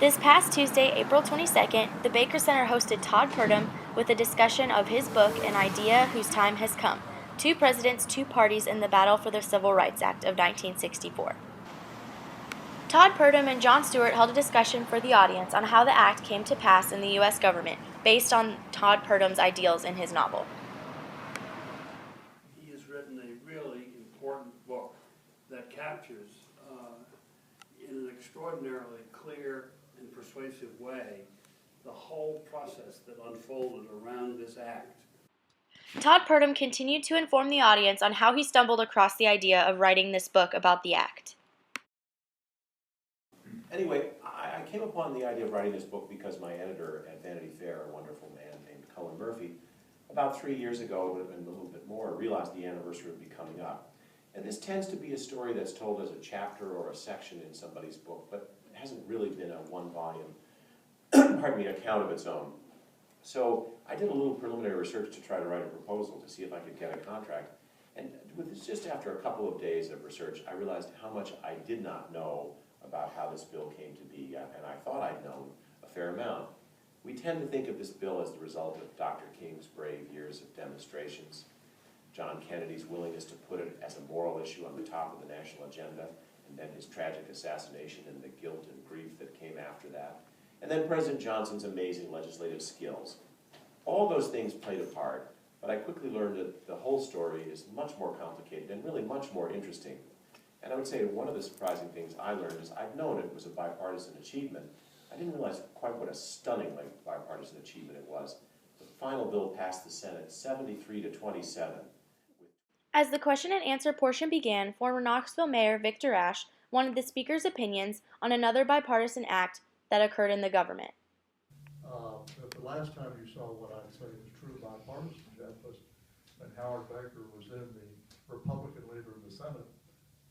This past Tuesday, April 22nd, the Baker Center hosted Todd Purdum with a discussion of his book, An Idea Whose Time Has Come: Two Presidents, Two Parties in the Battle for the Civil Rights Act of 1964. Todd Purdum and John Stewart held a discussion for the audience on how the act came to pass in the U.S. government based on Todd Purdum's ideals in his novel. He has written a really important book that captures, in an extraordinarily clear and persuasive way, the whole process that unfolded around this act. Todd Purdum continued to inform the audience on how he stumbled across the idea of writing this book about the act. Anyway, I came upon the idea of writing this book because my editor at Vanity Fair, a wonderful man named Cullen Murphy, about 3 years ago, it would have been a little bit more, realized the anniversary would be coming up. And this tends to be a story that's told as a chapter or a section in somebody's book, but it hasn't really been a one-volume, account of its own. So I did a little preliminary research to try to write a proposal to see if I could get a contract. And just after a couple of days of research, I realized how much I did not know about how this bill came to be, and I thought I'd known a fair amount. We tend to think of this bill as the result of Dr. King's brave years of demonstrations, John Kennedy's willingness to put it as a moral issue on the top of the national agenda, and then his tragic assassination and the guilt and grief that came after that, and then President Johnson's amazing legislative skills. All those things played a part, but I quickly learned that the whole story is much more complicated and really much more interesting. And I would say one of the surprising things I learned is I've known it was a bipartisan achievement. I didn't realize quite what a stunningly bipartisan achievement it was. The final bill passed the Senate 73-27. As the question and answer portion began, former Knoxville Mayor Victor Ashe wanted the speaker's opinions on another bipartisan act that occurred in the government. But the last time you saw what I'd say was true bipartisanship was when Howard Baker was in the Republican leader of the Senate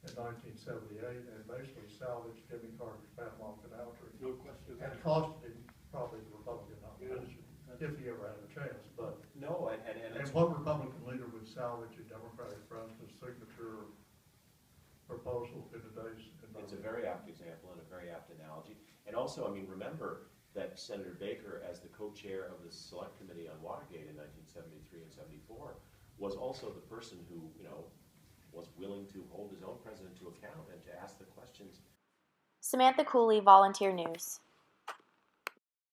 in 1978 and basically salvaged Jimmy Carter's Panama Canal Treaty. No question. And cost him probably the Republican nomination, if he ever had a chance. But No, and what Republican leader would salvage a Democratic president's signature proposal in today's environment? it's a very apt example and a very apt analogy. And also, I mean, remember that Senator Baker, as the co-chair of the Select Committee on Watergate in 1973 and 74, was also the person who, was willing to hold his own president to account and to ask the questions. Samantha Cooley, Volunteer News.